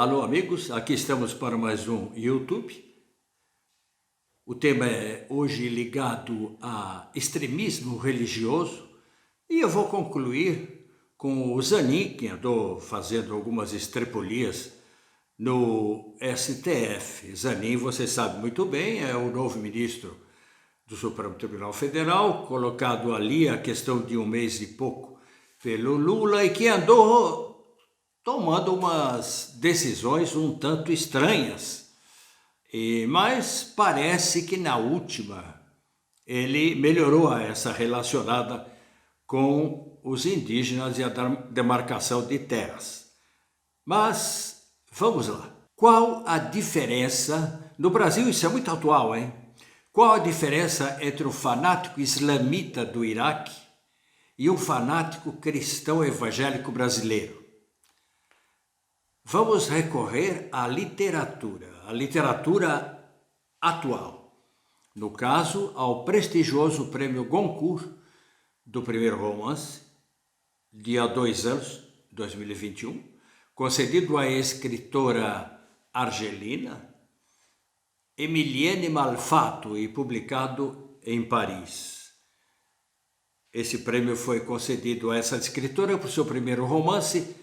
Alô, amigos, aqui estamos para mais um YouTube. O tema é hoje ligado a extremismo religioso e eu vou concluir com o Zanin, que andou fazendo algumas estrepolias no STF. Zanin, você sabe muito bem, é o novo ministro do Supremo Tribunal Federal, colocado ali a questão de um mês e pouco pelo Lula e que andou tomando umas decisões um tanto estranhas, mas parece que na última ele melhorou essa relacionada com os indígenas e a demarcação de terras. Mas vamos lá. Qual a diferença? No Brasil isso é muito atual, hein? Qual a diferença entre o fanático islamita do Iraque e um fanático cristão evangélico brasileiro? Vamos recorrer à literatura atual. No caso, ao prestigioso prêmio Goncourt do primeiro romance, de há 2 anos, 2021, concedido à escritora argelina Emilienne Malfato e publicado em Paris. Esse prêmio foi concedido a essa escritora por seu primeiro romance,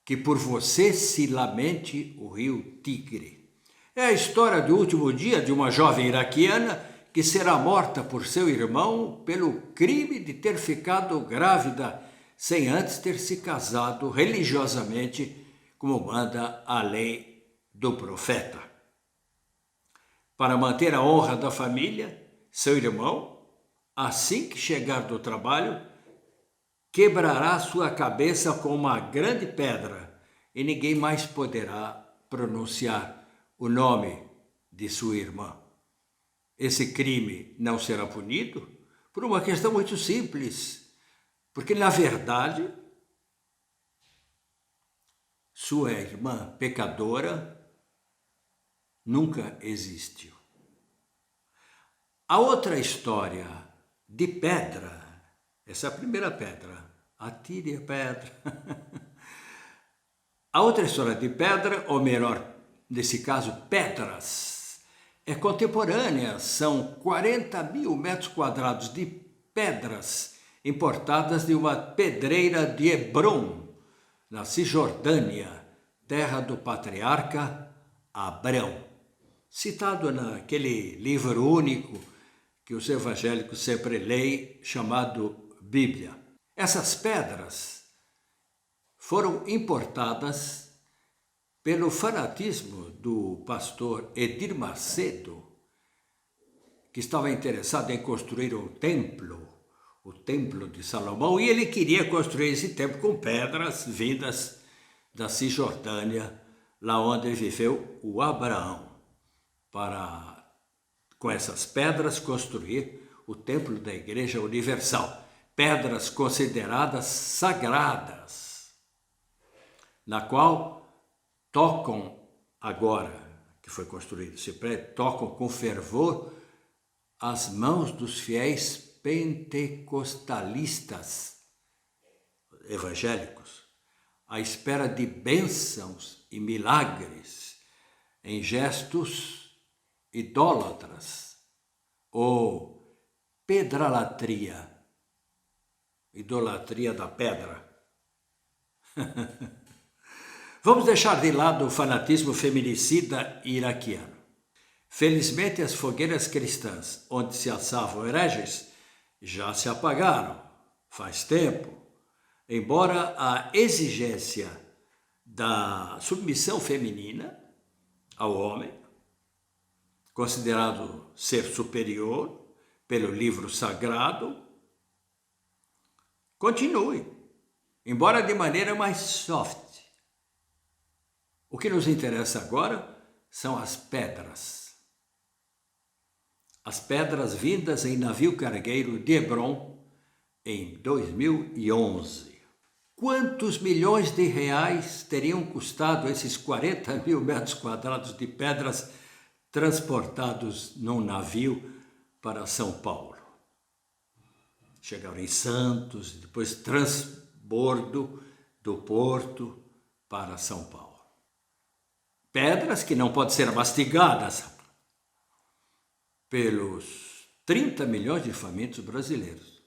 Que por você se lamente o rio Tigre. É a história do último dia de uma jovem iraquiana que será morta por seu irmão pelo crime de ter ficado grávida sem antes ter se casado religiosamente, como manda a lei do profeta. Para manter a honra da família, seu irmão, assim que chegar do trabalho, quebrará sua cabeça com uma grande pedra e ninguém mais poderá pronunciar o nome de sua irmã. Esse crime não será punido por uma questão muito simples, porque na verdade sua irmã pecadora nunca existiu. A outra história de pedra, essa é a primeira pedra. Atire a pedra. A outra história de pedra, ou melhor, nesse caso, pedras, é contemporânea. São 40 mil metros quadrados de pedras importadas de uma pedreira de Hebrom, na Cisjordânia, terra do patriarca Abrão, citado naquele livro único que os evangélicos sempre leem, chamado Bíblia. Essas pedras foram importadas pelo fanatismo do pastor Edir Macedo, que estava interessado em construir o templo de Salomão, e ele queria construir esse templo com pedras vindas da Cisjordânia, lá onde viveu o Abraão, para, com essas pedras, construir o templo da Igreja Universal. Pedras consideradas sagradas, na qual tocam agora, que foi construído esse prédio, tocam com fervor as mãos dos fiéis pentecostalistas evangélicos, à espera de bênçãos e milagres em gestos idólatras ou pedralatria, idolatria da pedra. Vamos deixar de lado o fanatismo feminicida iraquiano. Felizmente, as fogueiras cristãs, onde se assavam hereges, já se apagaram faz tempo, embora a exigência da submissão feminina ao homem, considerado ser superior pelo livro sagrado, continue, embora de maneira mais soft. O que nos interessa agora são as pedras. As pedras vindas em navio cargueiro de Hebrom em 2011. Quantos milhões de reais teriam custado esses 40 mil metros quadrados de pedras transportados num navio para São Paulo? Chegaram em Santos, depois transbordo do porto para São Paulo. pedras que não podem ser mastigadas pelos 30 milhões de famintos brasileiros.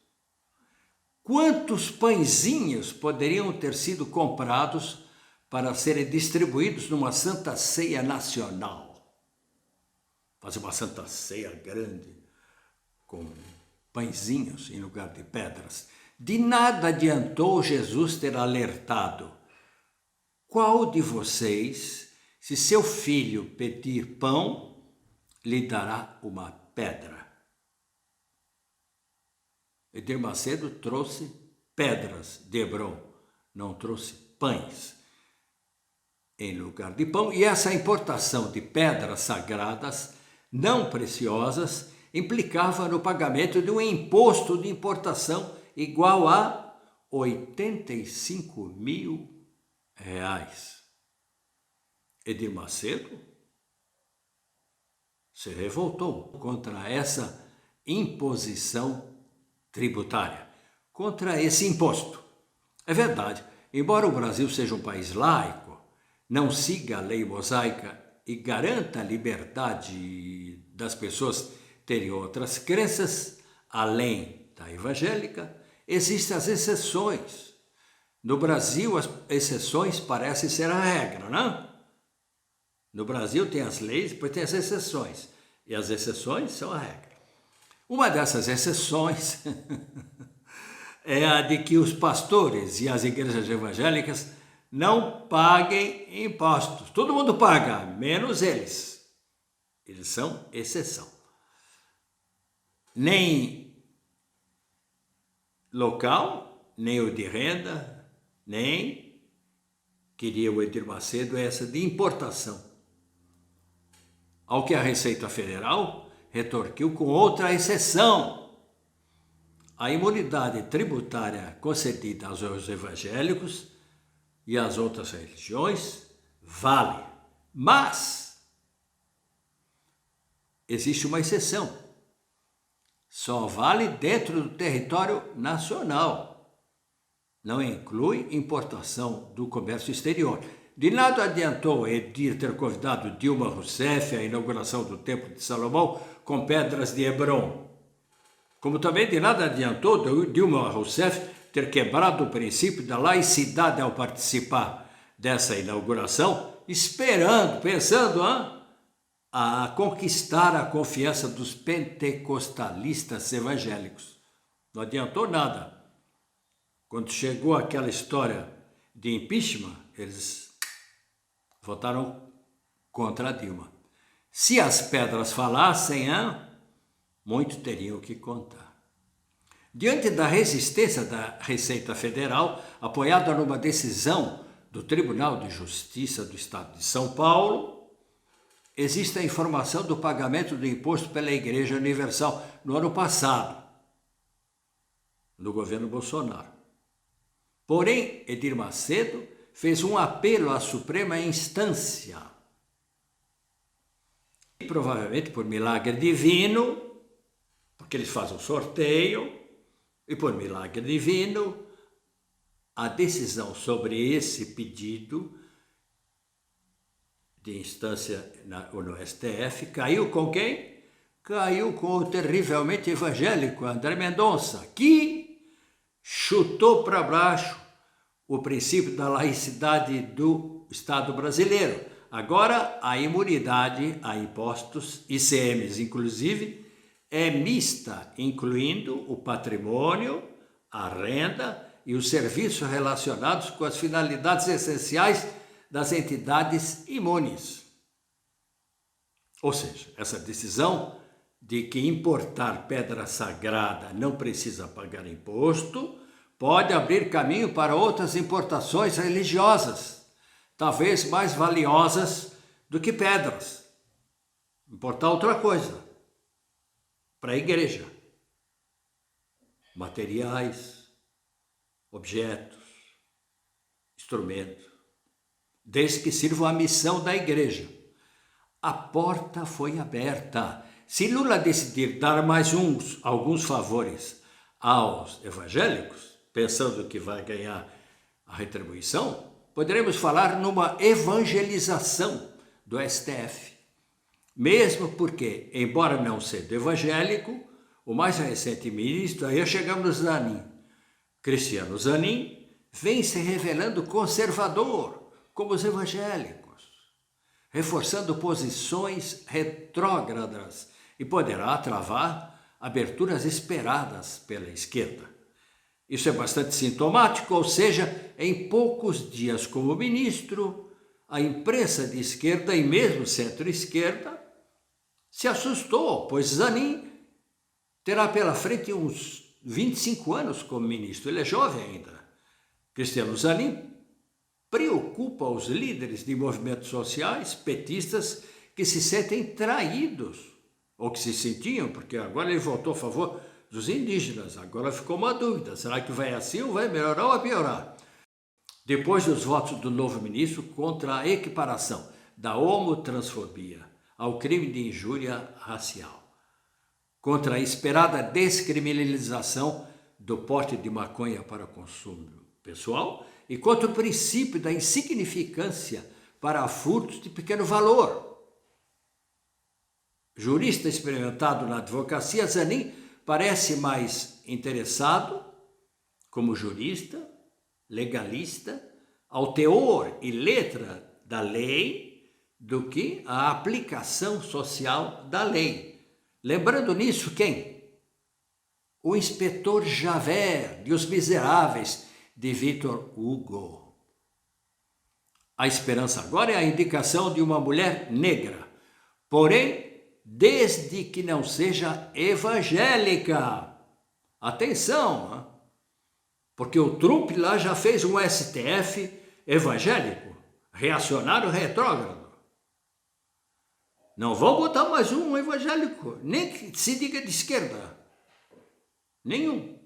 Quantos pãezinhos poderiam ter sido comprados para serem distribuídos numa Santa Ceia nacional? Fazer uma Santa Ceia grande com pãezinhos em lugar de pedras. De nada adiantou Jesus ter alertado: qual de vocês, se seu filho pedir pão, lhe dará uma pedra? Edir Macedo trouxe pedras de Hebrom, não trouxe pães em lugar de pão. E essa importação de pedras sagradas, não preciosas, implicava no pagamento de um imposto de importação igual a 85 mil reais. Edir Macedo se revoltou contra essa imposição tributária, contra esse imposto. É verdade, embora o Brasil seja um país laico, não siga a lei mosaica e garanta a liberdade das pessoas terem outras crenças, além da evangélica, existem as exceções. No Brasil, as exceções parecem ser a regra, não? No Brasil tem as leis, depois tem as exceções. E as exceções são a regra. Uma dessas exceções é a de que os pastores e as igrejas evangélicas não paguem impostos. Todo mundo paga, menos eles. Eles são exceção. Nem local, nem o de renda, nem, queria o Edir Macedo, essa de importação. Ao que a Receita Federal retorquiu com outra exceção: a imunidade tributária concedida aos evangélicos e às outras religiões vale, mas existe uma exceção: só vale dentro do território nacional, não inclui importação do comércio exterior. De nada adiantou Edir ter convidado Dilma Rousseff à inauguração do Templo de Salomão com pedras de Hebrom. Como também de nada adiantou Dilma Rousseff ter quebrado o princípio da laicidade ao participar dessa inauguração, pensando a conquistar a confiança dos pentecostalistas evangélicos. Não adiantou nada. Quando chegou aquela história de impeachment, eles votaram contra a Dilma. Se as pedras falassem, muito teriam que contar. Diante da resistência da Receita Federal, apoiada numa decisão do Tribunal de Justiça do Estado de São Paulo, existe a informação do pagamento do imposto pela Igreja Universal no ano passado, no governo Bolsonaro. Porém, Edir Macedo fez um apelo à Suprema Instância. E, provavelmente por milagre divino, porque eles fazem um sorteio, e por milagre divino, a decisão sobre esse pedido de instância no STF caiu com quem? Caiu com o terrivelmente evangélico André Mendonça, que chutou para baixo o princípio da laicidade do Estado brasileiro. Agora, a imunidade a impostos, ICMs inclusive, é mista, incluindo o patrimônio, a renda e os serviços relacionados com as finalidades essenciais das entidades imunes. Ou seja, essa decisão de que importar pedra sagrada não precisa pagar imposto pode abrir caminho para outras importações religiosas, talvez mais valiosas do que pedras. Importar outra coisa para a igreja: materiais, objetos, instrumentos, desde que sirvam à missão da igreja. A porta foi aberta. Se Lula decidir dar mais alguns favores aos evangélicos, pensando que vai ganhar a retribuição, poderemos falar numa evangelização do STF. Mesmo porque, embora não sendo evangélico, o mais recente ministro, aí chegamos no Zanin, Cristiano Zanin, vem se revelando conservador, como os evangélicos, reforçando posições retrógradas e poderá travar aberturas esperadas pela esquerda. Isso é bastante sintomático, ou seja, em poucos dias como ministro, a imprensa de esquerda e mesmo centro-esquerda se assustou, pois Zanin terá pela frente uns 25 anos como ministro, ele é jovem ainda. Cristiano Zanin preocupa os líderes de movimentos sociais, petistas, que se sentem traídos, ou que se sentiam, porque agora ele votou a favor dos indígenas. Agora ficou uma dúvida, será que vai assim ou vai melhorar ou vai piorar? Depois dos votos do novo ministro contra a equiparação da homotransfobia ao crime de injúria racial, contra a esperada descriminalização do porte de maconha para consumo pessoal e contra o princípio da insignificância para furtos de pequeno valor. Jurista experimentado na advocacia, Zanin parece mais interessado, como jurista, legalista, ao teor e letra da lei do que à aplicação social da lei. Lembrando nisso quem? O inspetor Javert, de Os Miseráveis, de Victor Hugo. A esperança agora é a indicação de uma mulher negra, porém, desde que não seja evangélica. Atenção, hein? Porque o Trump lá já fez um STF evangélico, reacionário retrógrado. Não vão botar mais um evangélico, nem que se diga de esquerda. Nenhum.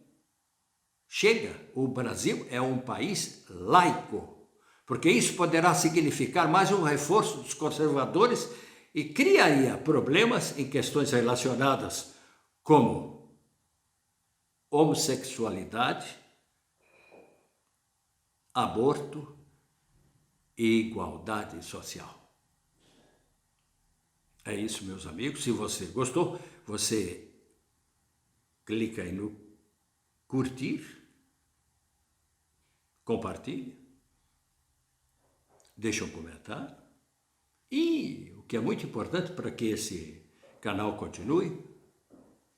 Chega, o Brasil é um país laico, porque isso poderá significar mais um reforço dos conservadores e criaria problemas em questões relacionadas como homossexualidade, aborto e igualdade social. É isso, meus amigos. Se você gostou, você clica aí no curtir, compartilhe, deixa um comentário e, o que é muito importante para que esse canal continue,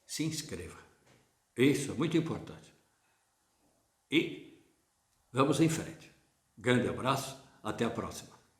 se inscreva. Isso é muito importante. E vamos em frente. Grande abraço, até a próxima.